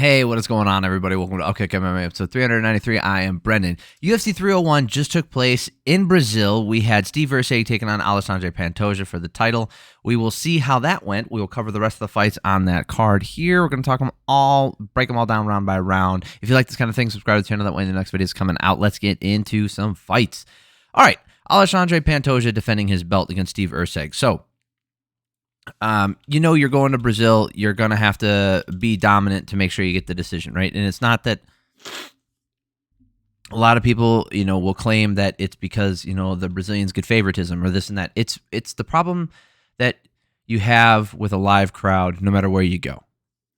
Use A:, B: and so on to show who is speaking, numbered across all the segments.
A: Hey, what is going on, everybody? Welcome to Okay MMA episode 393. I am Brendan. UFC 301 just took place in Brazil. We had Steve Erceg taking on Alexandre Pantoja for the title. We will see how that went. We will cover the rest of the fights on that card here. We're going to talk them all, break them all down round by round. If you like this kind of thing, subscribe to the channel. That way the next video is coming out. Let's get into some fights. All right, Alexandre Pantoja defending his belt against Steve Erceg. So, you're going to Brazil, you're going to have to be dominant to make sure you get the decision, right? And it's not that a lot of people, will claim that it's because, the Brazilians get favoritism or this and that. It's the problem that you have with a live crowd no matter where you go,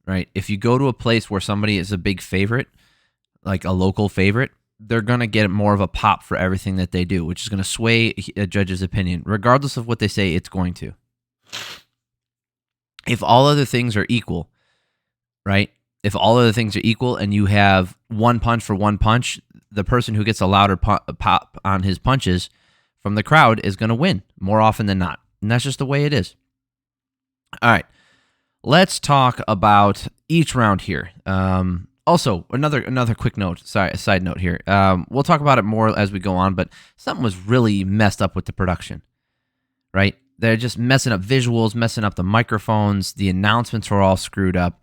A: right? If you go to a place where somebody is a big favorite, like a local favorite, they're going to get more of a pop for everything that they do, which is going to sway a judge's opinion. Regardless of what they say, it's going to. If all other things are equal, right? If all other things are equal and you have one punch for one punch, the person who gets a louder pop on his punches from the crowd is going to win more often than not. And that's just the way it is. All right. Let's talk about each round here. Also, another quick note, side note here. We'll talk about it more as we go on, but something was really messed up with the production, right? They're just messing up visuals, messing up the microphones. The announcements were all screwed up.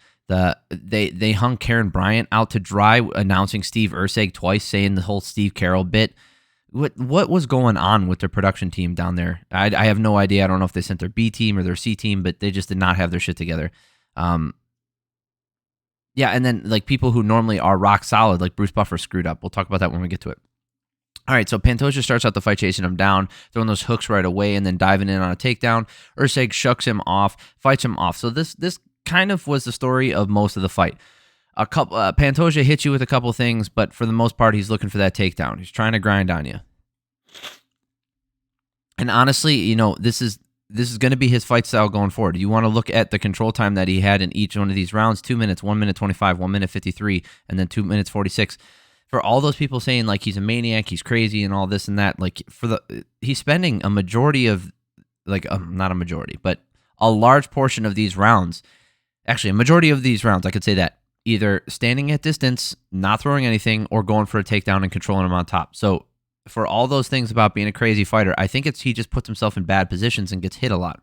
A: They hung Karen Bryant out to dry, announcing Steve Erceg twice, saying the whole Steve Carroll bit. What was going on with their production team down there? I have no idea. I don't know if they sent their B team or their C team, but they just did not have their shit together. And then like people who normally are rock solid, like Bruce Buffer, screwed up. We'll talk about that when we get to it. All right, so Pantoja starts out the fight chasing him down, throwing those hooks right away, and then diving in on a takedown. Erceg shucks him off, fights him off. So this kind of was the story of most of the fight. Pantoja hits you with a couple things, but for the most part, he's looking for that takedown. He's trying to grind on you. And honestly, this is going to be his fight style going forward. You want to look at the control time that he had in each one of these rounds: 2 minutes, 1 minute 25, 1 minute 53, and then 2 minutes 46. For all those people saying like he's a maniac, he's crazy, and all this and that, like he's spending a majority of, not a majority, but a large portion of these rounds, actually a majority of these rounds, I could say that, either standing at distance, not throwing anything, or going for a takedown and controlling him on top. So for all those things about being a crazy fighter, I think he just puts himself in bad positions and gets hit a lot.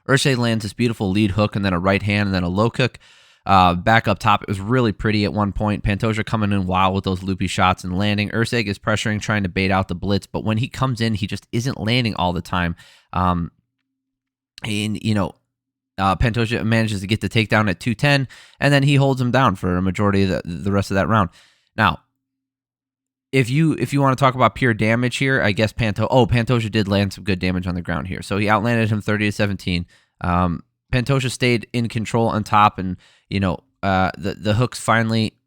A: Erceg lands this beautiful lead hook and then a right hand and then a low kick. Back up top, it was really pretty at one point. Pantoja coming in wild with those loopy shots and landing. Erceg is pressuring, trying to bait out the blitz, but when he comes in, he just isn't landing all the time. Pantoja manages to get the takedown at 210, and then he holds him down for a majority of the rest of that round. Now, if you want to talk about pure damage here, I guess Pantoja did land some good damage on the ground here. So he outlanded him 30-17. Pantoja stayed in control on top, and the hooks finally,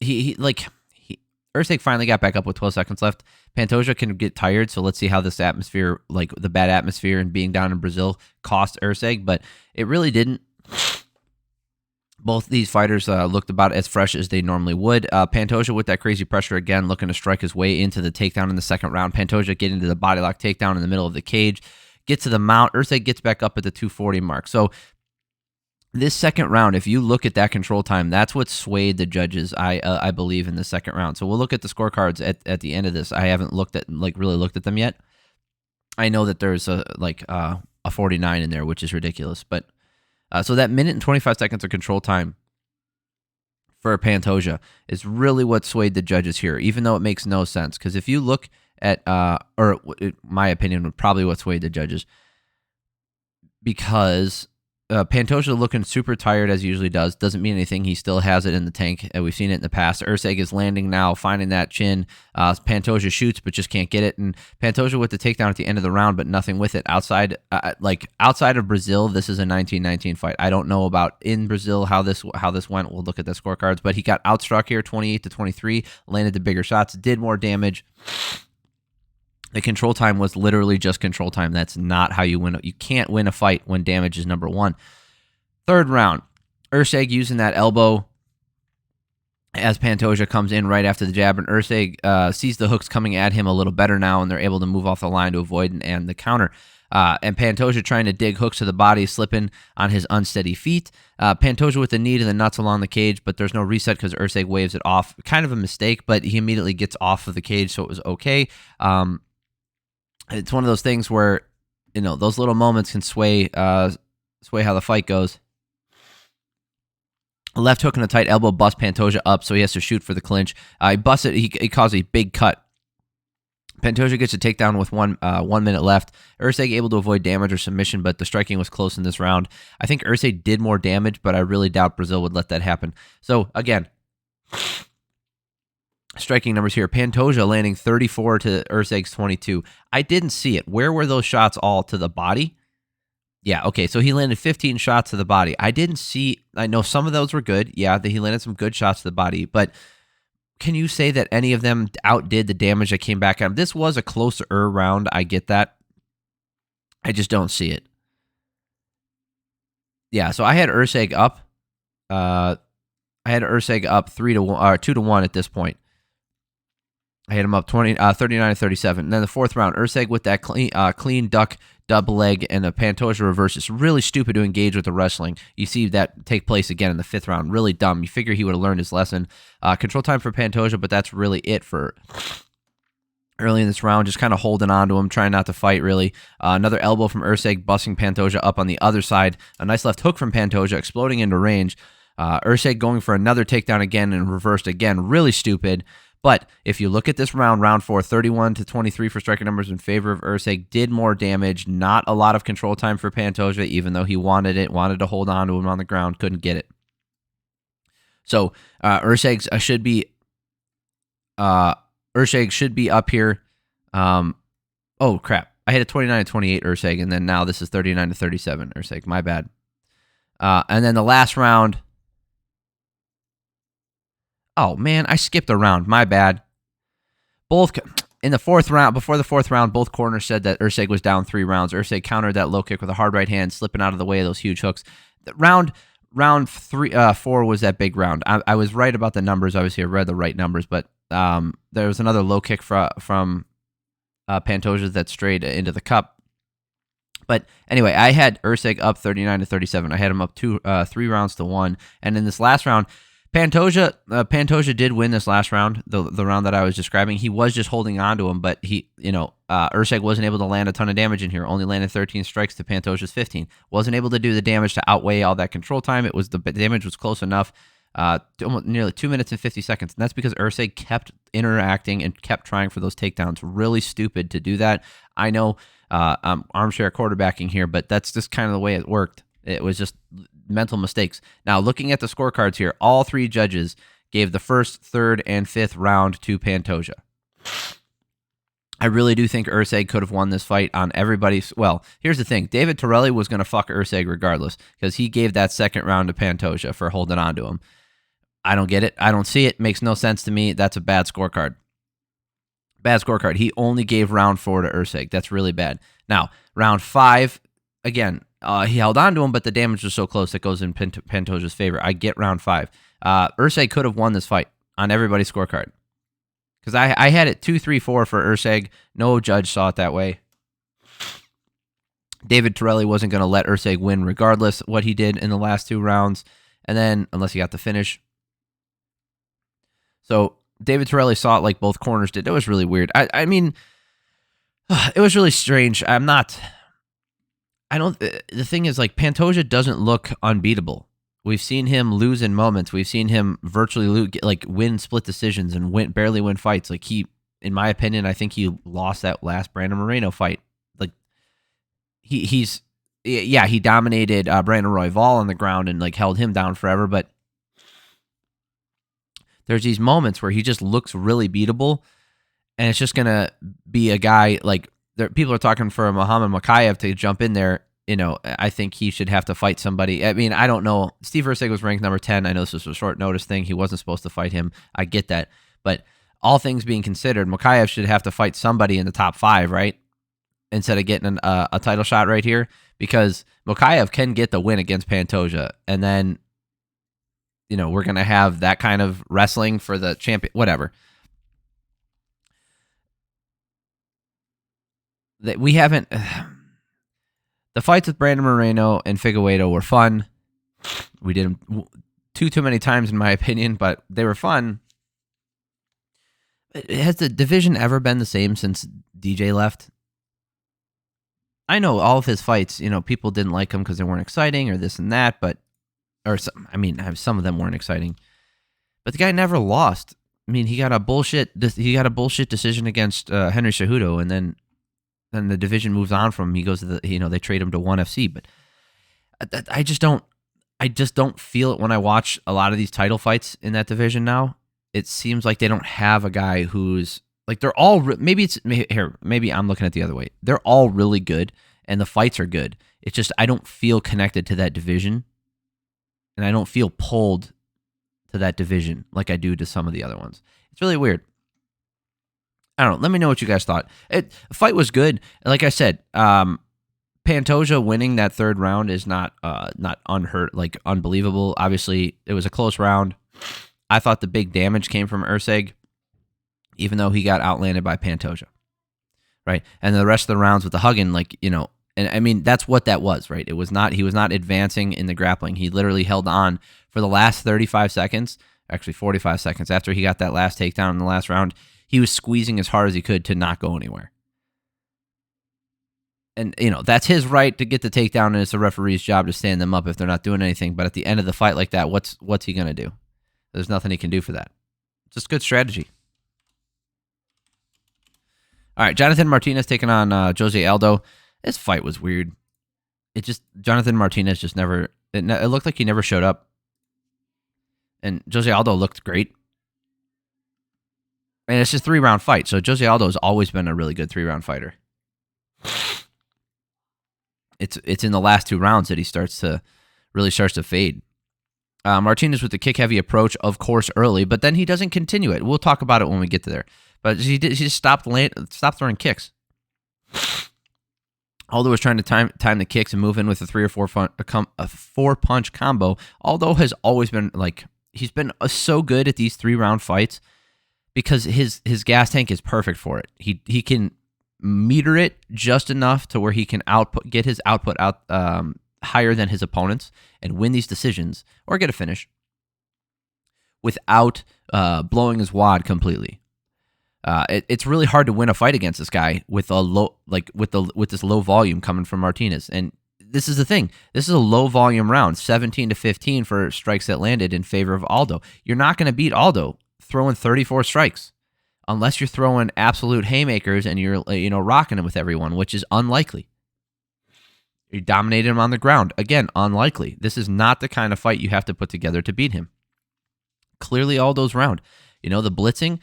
A: Erceg finally got back up with 12 seconds left. Pantoja can get tired, so let's see how this atmosphere, like the bad atmosphere and being down in Brazil, cost Erceg, but it really didn't. Both these fighters looked about as fresh as they normally would. Pantoja with that crazy pressure again, looking to strike his way into the takedown in the second round. Pantoja getting into the body lock takedown in the middle of the cage. Gets to the mount. Erceg gets back up at the 240 mark. So this second round, if you look at that control time, that's what swayed the judges, I believe, in the second round. So we'll look at the scorecards at the end of this. I haven't really looked at them yet. I know that there's a 49 in there, which is ridiculous. But so that minute and 25 seconds of control time for Pantoja is really what swayed the judges here, even though it makes no sense. Because if you look at, my opinion, would probably what swayed the judges, because Pantoja looking super tired as he usually does. Doesn't mean anything. He still has it in the tank. We've seen it in the past. Erceg is landing now, finding that chin. Pantoja shoots, but just can't get it. And Pantoja with the takedown at the end of the round, but nothing with it. Outside of Brazil, this is a 19-19 fight. I don't know about in Brazil how this went. We'll look at the scorecards. But he got outstruck here, 28-23. Landed the bigger shots, did more damage. The control time was literally just control time. That's not how you win. You can't win a fight when damage is number one. Third round, Erceg using that elbow as Pantoja comes in right after the jab, and Erceg sees the hooks coming at him a little better now, and they're able to move off the line to avoid and the counter. And Pantoja trying to dig hooks to the body, slipping on his unsteady feet. Pantoja with the knee to the nuts along the cage, but there's no reset because Erceg waves it off. Kind of a mistake, but he immediately gets off of the cage, so it was okay. It's one of those things where, those little moments can sway how the fight goes. A left hook and a tight elbow bust Pantoja up, so he has to shoot for the clinch. He busts it. He caused a big cut. Pantoja gets a takedown with 1 minute left. Erceg able to avoid damage or submission, but the striking was close in this round. I think Erceg did more damage, but I really doubt Brazil would let that happen. So, again, striking numbers here. Pantoja landing 34 to Erceg's 22. I didn't see it. Where were those shots all to the body? Yeah, okay, so he landed 15 shots to the body. I didn't see, I know some of those were good. Yeah, he landed some good shots to the body, but can you say that any of them outdid the damage that came back at him? This was a closer round. I get that. I just don't see it. Yeah, so I had Erceg up. I had Erceg up 2-1 at this point. I had him up 39-37. And then the fourth round, Erceg with that clean duck double leg and a Pantoja reverse. It's really stupid to engage with the wrestling. You see that take place again in the fifth round. Really dumb. You figure he would have learned his lesson. Control time for Pantoja, but that's really it for early in this round. Just kind of holding on to him, trying not to fight, really. Another elbow from Erceg, busting Pantoja up on the other side. A nice left hook from Pantoja, exploding into range. Erceg going for another takedown again and reversed again. Really stupid. But if you look at this round 4, 31-23 for striking numbers in favor of Erceg, did more damage. Not a lot of control time for Pantoja, even though he wanted it, wanted to hold on to him on the ground, couldn't get it. So Erceg should be up here. Oh crap! I hit a 29-28 Erceg, and then now this is 39-37 Erceg. My bad. And then the last round. Oh, man, I skipped a round. My bad. Both in the fourth round, before the fourth round, both corners said that Erceg was down 3 rounds. Erceg countered that low kick with a hard right hand, slipping out of the way of those huge hooks. Round 4 was that big round. I was right about the numbers. Obviously, I read the right numbers, but there was another low kick from Pantoja that strayed into the cup. But anyway, I had Erceg up 39-37. I had him up 3 rounds to 1. And in this last round, Pantoja did win this last round, the round that I was describing. He was just holding on to him, but Erceg wasn't able to land a ton of damage in here. Only landed 13 strikes to Pantoja's 15. Wasn't able to do the damage to outweigh all that control time. The damage was close enough, nearly 2 minutes and 50 seconds. And that's because Erceg kept interacting and kept trying for those takedowns. Really stupid to do that. I know I'm armchair quarterbacking here, but that's just kind of the way it worked. It was just mental mistakes. Now, looking at the scorecards here, all 3 judges gave the first, third, and fifth round to Pantoja. I really do think Erceg could have won this fight on everybody's. Well, here's the thing. David Torelli was going to fuck Erceg regardless because he gave that second round to Pantoja for holding on to him. I don't get it. I don't see it. Makes no sense to me. That's a bad scorecard. Bad scorecard. He only gave round 4 to Erceg. That's really bad. Now, round 5, again, he held on to him, but the damage was so close it goes in Pantoja's favor. I get round 5. Erceg could have won this fight on everybody's scorecard. Because I had it 2-3-4 for Erceg. No judge saw it that way. David Torelli wasn't going to let Erceg win regardless what he did in the last 2 rounds. And then, unless he got the finish. So, David Torelli saw it like both corners did. It was really weird. I mean, it was really strange. The thing is, like, Pantoja doesn't look unbeatable. We've seen him lose in moments. We've seen him virtually win split decisions and barely win fights. Like, he, in my opinion, I think he lost that last Brandon Moreno fight. Like, he dominated Brandon Royval on the ground and, like, held him down forever, but there's these moments where he just looks really beatable, and it's just going to be a guy, like, people are talking for Muhammad Mokaev to jump in there. I think he should have to fight somebody. I mean, I don't know. Steve Erceg was ranked number 10. I know this was a short notice thing. He wasn't supposed to fight him. I get that. But all things being considered, Mokaev should have to fight somebody in the top 5, right? Instead of getting a title shot right here. Because Mokaev can get the win against Pantoja. And then, we're going to have that kind of wrestling for the champion, whatever. That we haven't. The fights with Brandon Moreno and Figueiredo were fun. We did them too many times, in my opinion, but they were fun. Has the division ever been the same since DJ left? I know all of his fights, people didn't like him because they weren't exciting or this and that, some of them weren't exciting. But the guy never lost. I mean, he got a bullshit decision against Henry Cejudo, and then the division moves on from him. He goes to they trade him to ONE FC. But I just don't feel it when I watch a lot of these title fights in that division now. It seems like they don't have a guy who's like, they're all maybe I'm looking at the other way. They're all really good, and the fights are good. It's just I don't feel connected to that division, and I don't feel pulled to that division like I do to some of the other ones. It's really weird. I don't know. Let me know what you guys thought. The fight was good. Like I said, Pantoja winning that third round is not unbelievable. Obviously, it was a close round. I thought the big damage came from Erceg, even though he got outlanded by Pantoja, right? And the rest of the rounds with the hugging, and I mean, that's what that was, right? He was not advancing in the grappling. He literally held on for the last 35 seconds, actually 45 seconds after he got that last takedown in the last round. He was squeezing as hard as he could to not go anywhere. And, that's his right to get the takedown, and it's the referee's job to stand them up if they're not doing anything. But at the end of the fight like that, what's he going to do? There's nothing he can do for that. Just good strategy. All right, Jonathan Martinez taking on Jose Aldo. This fight was weird. Jonathan Martinez just never, it looked like he never showed up. And Jose Aldo looked great. And it's just 3-round fight. So Jose Aldo has always been a really good 3-round fighter. It's in the last 2 rounds that he starts to fade. Martinez with the kick-heavy approach, of course, early, but then he doesn't continue it. We'll talk about it when we get to there. But he just stopped throwing kicks. Aldo was trying to time the kicks and move in with a 3 or 4 4-punch combo. Aldo has always been he's been so good at these 3-round fights because his gas tank is perfect for it. He can meter it just enough to where he can get his output out higher than his opponents and win these decisions or get a finish without blowing his wad completely. It's really hard to win a fight against this guy with this low volume coming from Martinez. And this is the thing. This is a low volume round, 17-15 for strikes that landed in favor of Aldo. You're not going to beat Aldo throwing 34 strikes unless you're throwing absolute haymakers and you're rocking him with everyone, which is unlikely. You dominated him on the ground. Again, unlikely. This is not the kind of fight you have to put together to beat him. Clearly Aldo's round. The blitzing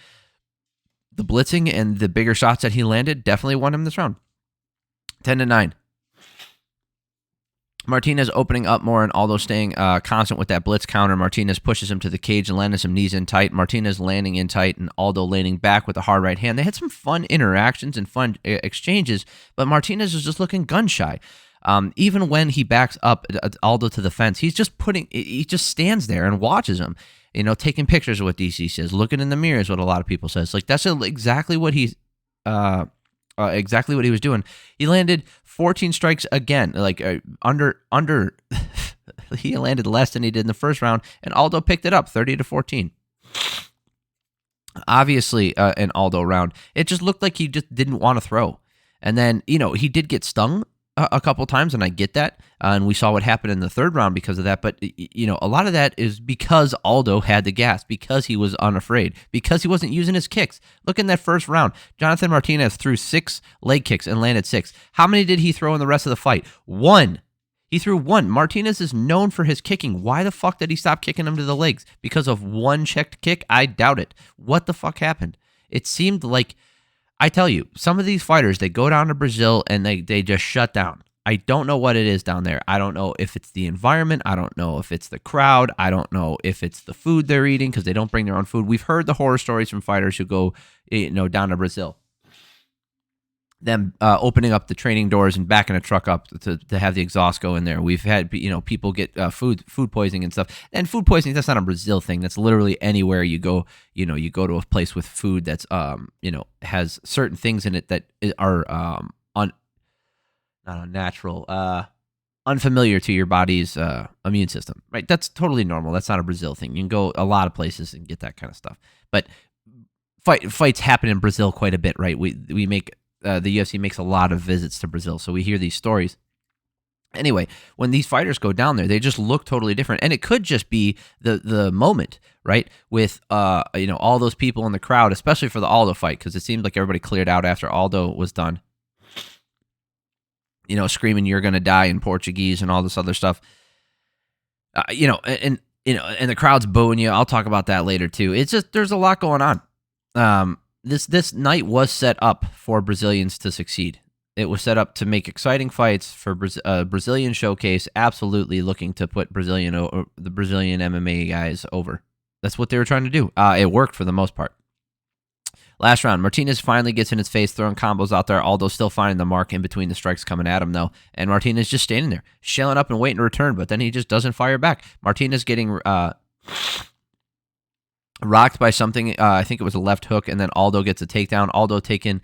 A: and the bigger shots that he landed definitely won him this round. 10-9. Martinez opening up more and Aldo staying constant with that blitz counter. Martinez pushes him to the cage and landing some knees in tight. Martinez landing in tight and Aldo landing back with a hard right hand. They had some fun interactions and fun exchanges, but Martinez was just looking gun shy. Even when he backs up Aldo to the fence, he just stands there and watches him. Taking pictures of what DC says, looking in the mirror is what a lot of people says. That's exactly what he was doing. He landed 14 strikes again, under. He landed less than he did in the first round, and Aldo picked it up 30-14. Obviously, an Aldo round. It just looked like he just didn't want to throw, and then he did get stung a couple times, and I get that. And we saw what happened in the third round because of that. But, a lot of that is because Aldo had the gas, because he was unafraid, because he wasn't using his kicks. Look in that first round. Jonathan Martinez threw 6 leg kicks and landed 6. How many did he throw in the rest of the fight? 1. He threw 1. Martinez is known for his kicking. Why the fuck did he stop kicking him to the legs? Because of 1 checked kick? I doubt it. What the fuck happened? It seemed like, I tell you, some of these fighters, they go down to Brazil and they just shut down. I don't know what it is down there. I don't know if it's the environment. I don't know if it's the crowd. I don't know if it's the food they're eating because they don't bring their own food. We've heard the horror stories from fighters who go, down to Brazil. Them opening up the training doors and backing a truck up to have the exhaust go in there. We've had people get food poisoning and stuff. And food poisoning, that's not a Brazil thing. That's literally anywhere you go. You go to a place with food that's has certain things in it that are natural, unfamiliar to your body's immune system, right? That's totally normal. That's not a Brazil thing. You can go a lot of places and get that kind of stuff. But fights happen in Brazil quite a bit, right? We make the UFC makes a lot of visits to Brazil, so we hear these stories. Anyway, when these fighters go down there, they just look totally different, and it could just be the moment, right? With all those people in the crowd, especially for the Aldo fight, because it seemed like everybody cleared out after Aldo was done. Screaming "You're gonna die" in Portuguese and all this other stuff. And the crowd's booing you. I'll talk about that later too. It's just there's a lot going on. This night was set up for Brazilians to succeed. It was set up to make exciting fights for Brazilian showcase. Absolutely looking to put the Brazilian MMA guys over. That's what they were trying to do. It worked for the most part. Last round, Martinez finally gets in his face, throwing combos out there. Aldo still finding the mark in between the strikes coming at him, though. And Martinez just standing there, shelling up and waiting to return, but then he just doesn't fire back. Martinez getting rocked by something. I think it was a left hook, and then Aldo gets a takedown. Aldo talking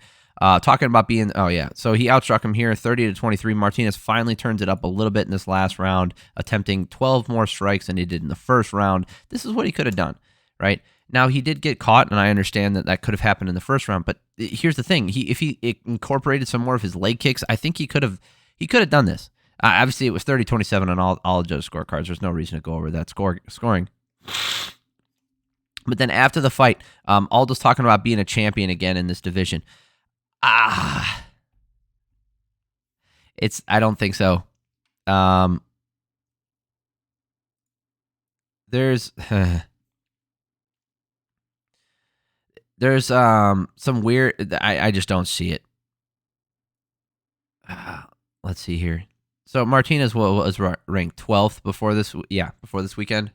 A: about being, so he outstruck him here 30-23. Martinez finally turns it up a little bit in this last round, attempting 12 more strikes than he did in the first round. This is what he could have done, right? Now, he did get caught, and I understand that could have happened in the first round, but here's the thing. If he incorporated some more of his leg kicks, I think he could have done this. Obviously, it was 30-27 on all judge scorecards. There's no reason to go over that scoring. But then after the fight, Aldo's talking about being a champion again in this division. I don't think so. There's some weird. I just don't see it. Let's see here. So Martinez was ranked 12th before this weekend.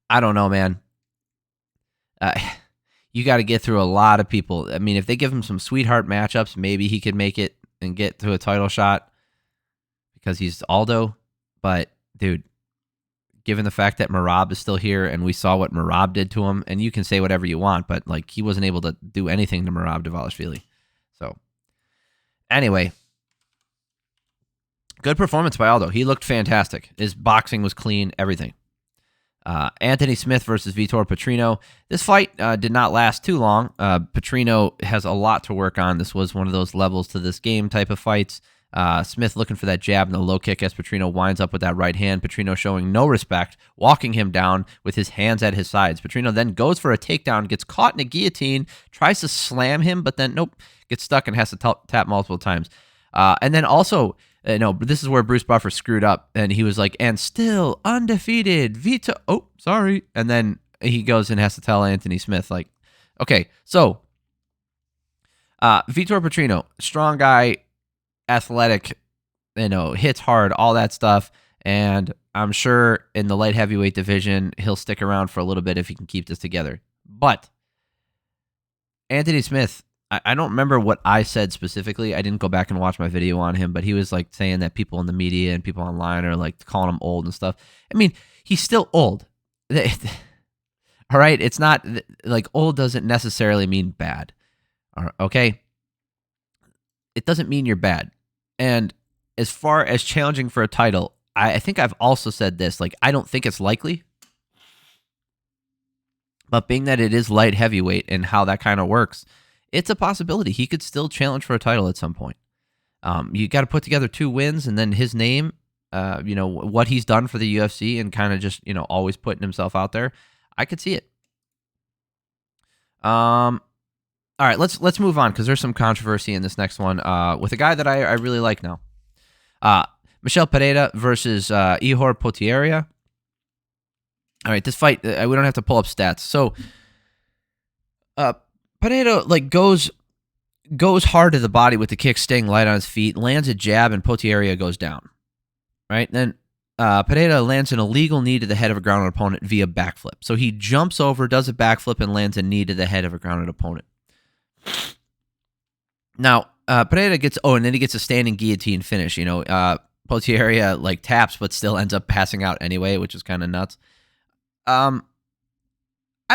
A: I don't know, man. You got to get through a lot of people. I mean, if they give him some sweetheart matchups, maybe he could make it and get to a title shot because he's Aldo. But, dude, given the fact that Merab is still here and we saw what Merab did to him, and you can say whatever you want, but like he wasn't able to do anything to Merab Dvalishvili. So, anyway, good performance by Aldo. He looked fantastic. His boxing was clean, everything. Anthony Smith versus Vitor Petrino. This fight did not last too long. Petrino has a lot to work on. This was one of those levels to this game type of fights. Smith looking for that jab and the low kick as Petrino winds up with that right hand. Petrino showing no respect, walking him down with his hands at his sides. Petrino then goes for a takedown, gets caught in a guillotine, tries to slam him, but then nope, gets stuck and has to tap multiple times. And then also, this is where Bruce Buffer screwed up, and he was like, and still undefeated, Vitor. Oh, sorry. And then he goes and has to tell Anthony Smith, like, okay, so Vitor Petrino, strong guy, athletic, hits hard, all that stuff, and I'm sure in the light heavyweight division, he'll stick around for a little bit if he can keep this together. But Anthony Smith, I don't remember what I said specifically. I didn't go back and watch my video on him, but he was like saying that people in the media and people online are like calling him old and stuff. I mean, he's still old. All right? It's not like old doesn't necessarily mean bad. Okay? It doesn't mean you're bad. And as far as challenging for a title, I think I've also said this, like, I don't think it's likely. But being that it is light heavyweight and how that kind of works, it's a possibility. He could still challenge for a title at some point. You got to put together 2 wins and then his name, what he's done for the UFC and kind of just, always putting himself out there. I could see it. All right, let's move on because there's some controversy in this next one with a guy that I really like now. Michel Pereira versus Ihor Potieria. All right, this fight, we don't have to pull up stats. So, Pereira goes hard to the body with the kick, staying light on his feet, lands a jab, and Potieria goes down. Right? Then Pereira lands an illegal knee to the head of a grounded opponent via backflip. So he jumps over, does a backflip, and lands a knee to the head of a grounded opponent. Now, Pereira gets, and then he gets a standing guillotine finish. Potieria taps, but still ends up passing out anyway, which is kind of nuts. I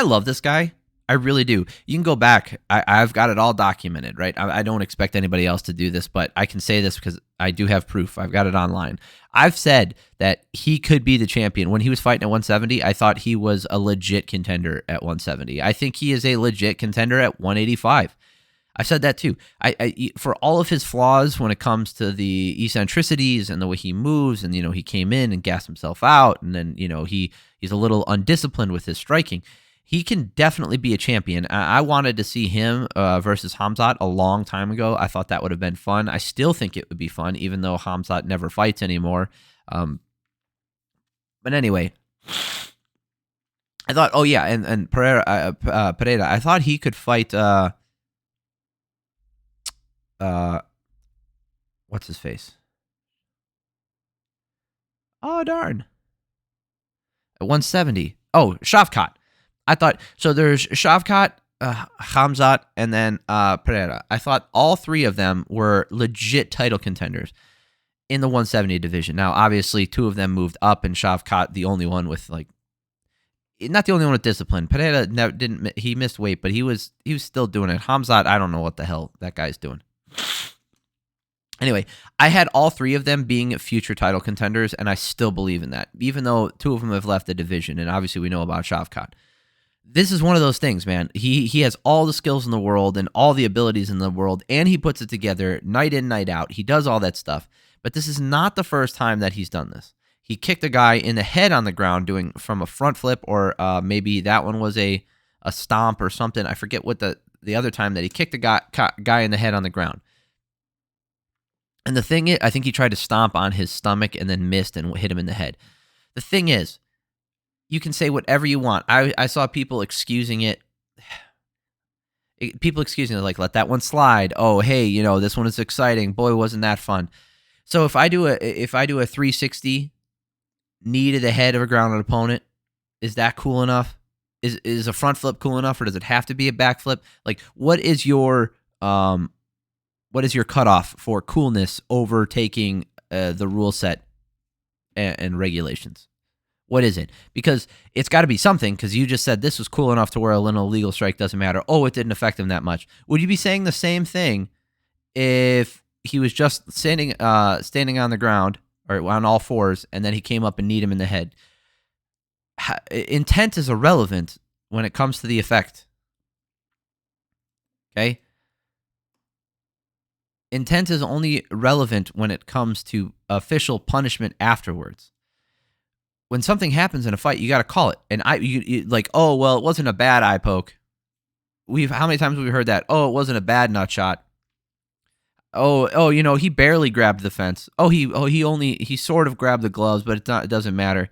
A: love this guy. I really do. You can go back. I've got it all documented, right? I don't expect anybody else to do this, but I can say this because I do have proof. I've got it online. I've said that he could be the champion. When he was fighting at 170, I thought he was a legit contender at 170. I think he is a legit contender at 185. I said that too. For all of his flaws when it comes to the eccentricities and the way he moves, and he came in and gassed himself out, and then he's a little undisciplined with his striking. He can definitely be a champion. I wanted to see him versus Khamzat a long time ago. I thought that would have been fun. I still think it would be fun, even though Khamzat never fights anymore. But anyway, I thought, and Pereira, I thought he could fight. What's his face? Oh darn! At 170. Oh, Shavkat. I thought, so there's Shavkat, Khamzat, and then Pereira. I thought all three of them were legit title contenders in the 170 division. Now, obviously, two of them moved up, and Shavkat, the only one with not the only one with discipline. Pereira he missed weight, but he was still doing it. Khamzat, I don't know what the hell that guy's doing. Anyway, I had all three of them being future title contenders, and I still believe in that, even though two of them have left the division, and obviously we know about Shavkat. This is one of those things, man. He has all the skills in the world and all the abilities in the world, and he puts it together night in, night out. He does all that stuff. But this is not the first time that he's done this. He kicked a guy in the head on the ground doing from a front flip, or maybe that one was a stomp or something. I forget what the other time that he kicked a guy in the head on the ground. And the thing is, I think he tried to stomp on his stomach and then missed and hit him in the head. The thing is, you can say whatever you want. I saw people excusing it. People excusing it, like, let that one slide. Oh, hey, this one is exciting. Boy, wasn't that fun. So if I do a 360 knee to the head of a grounded opponent, is that cool enough? Is a front flip cool enough, or does it have to be a back flip? Like, what is your cutoff for coolness over taking the rule set and regulations? What is it? Because it's got to be something, because you just said this was cool enough to where a little illegal strike doesn't matter. Oh, it didn't affect him that much. Would you be saying the same thing if he was just standing on the ground or on all fours, and then he came up and kneed him in the head? Intent is irrelevant when it comes to the effect. Okay? Intent is only relevant when it comes to official punishment afterwards. When something happens in a fight, you got to call it. And oh, well, it wasn't a bad eye poke. How many times have we heard that? Oh, it wasn't a bad nut shot. Oh, he barely grabbed the fence. Oh, he sort of grabbed the gloves, but it doesn't matter.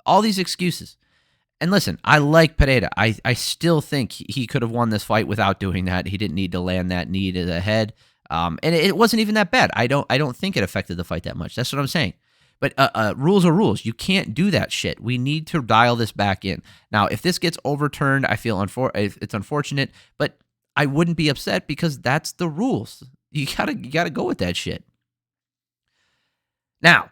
A: All these excuses. And listen, I like Pereira. I still think he could have won this fight without doing that. He didn't need to land that knee to the head. And it wasn't even that bad. I don't think it affected the fight that much. That's what I'm saying. But rules are rules. You can't do that shit. We need to dial this back in. Now, if this gets overturned, I feel it's unfortunate, but I wouldn't be upset because that's the rules. You gotta go with that shit. Now,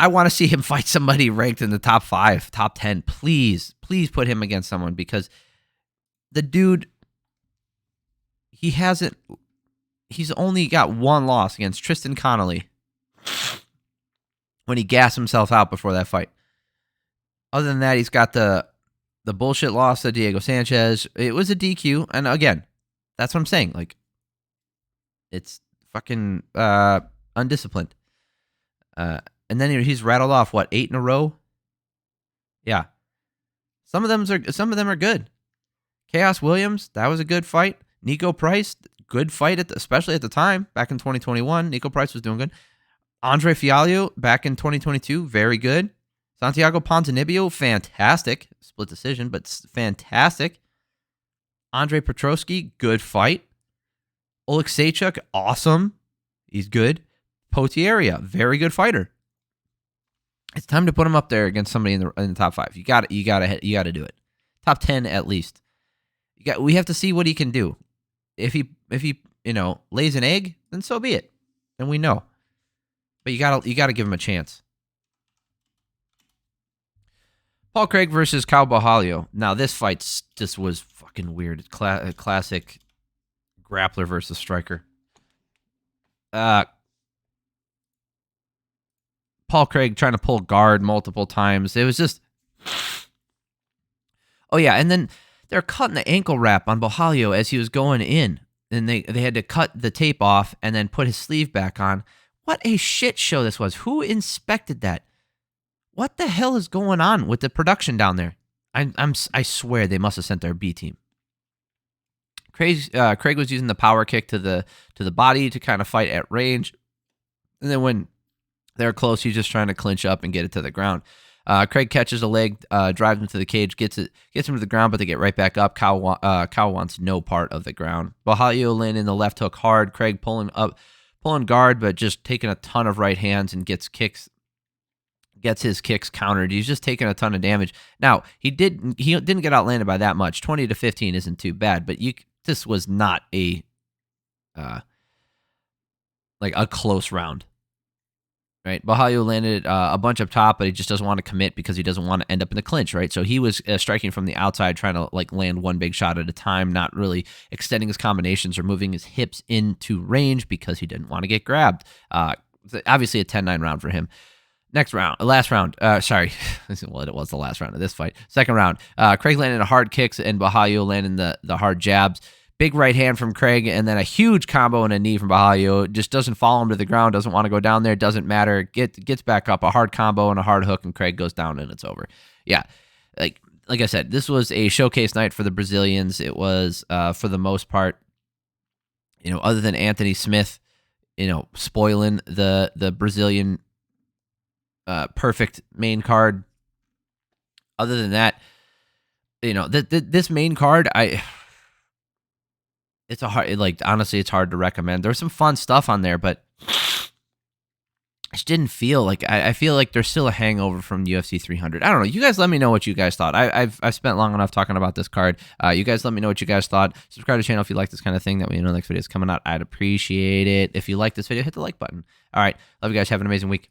A: I want to see him fight somebody ranked in the top 5, top 10. Please put him against someone, because the dude, he's only got one loss against Tristan Connolly when he gassed himself out before that fight. Other than that, he's got the bullshit loss to Diego Sanchez. It was a DQ, and again, that's what I'm saying. Like, it's fucking undisciplined. And then he's rattled off 8 in a row. Yeah, some of them are good. Chaos Williams, that was a good fight. Nico Price, good fight especially at the time back in 2021. Nico Price was doing good. Andre Fialho back in 2022, very good. Santiago Ponzinibbio, fantastic. Split decision, but fantastic. Andre Petrosky, good fight. Alexandre, awesome. He's good. Potieria, very good fighter. It's time to put him up there against somebody in the top 5. You got to do it. Top 10 at least. We have to see what he can do. If he lays an egg, then so be it. And we know. But you gotta give him a chance. Paul Craig versus Caio Borralho. Now, this fight just was fucking weird. Classic grappler versus striker. Paul Craig trying to pull guard multiple times. It was just... Oh, yeah, and then they're cutting the ankle wrap on Borralho as he was going in. And they had to cut the tape off and then put his sleeve back on. What a shit show this was. Who inspected that? What the hell is going on with the production down there? I swear they must have sent their B team. Craig was using the power kick to the body to kind of fight at range, and then when they're close, he's just trying to clinch up and get it to the ground. Craig catches a leg, drives him to the cage, gets him to the ground, but they get right back up. Caio wants no part of the ground. Borralho landing the left hook hard. Craig pulling guard, but just taking a ton of right hands and gets his kicks countered. He's just taking a ton of damage. Now, he didn't get outlanded by that much. 20-15 isn't too bad, but this was not a close round. Right? Borralho landed a bunch up top, but he just doesn't want to commit because he doesn't want to end up in the clinch, right? So he was striking from the outside, trying to land one big shot at a time, not really extending his combinations or moving his hips into range because he didn't want to get grabbed. Obviously a 10-9 round for him. Last round. Sorry. Well, it was the last round of this fight. Second round. Craig landed a hard kicks and Borralho landing the hard jabs. Big right hand from Craig and then a huge combo and a knee from Borralho. Just doesn't follow him to the ground, doesn't want to go down there, doesn't matter. Gets back up, a hard combo and a hard hook, and Craig goes down and it's over. Yeah. Like I said, this was a showcase night for the Brazilians. It was, for the most part, other than Anthony Smith, spoiling the Brazilian perfect main card. Other than that, this main card, honestly, it's hard to recommend. There's some fun stuff on there, but I just didn't feel like I feel like there's still a hangover from UFC 300. I don't know. You guys let me know what you guys thought. I've spent long enough talking about this card. You guys let me know what you guys thought. Subscribe to the channel if you like this kind of thing. That way you know the next video is coming out. I'd appreciate it. If you like this video, hit the like button. All right. Love you guys. Have an amazing week.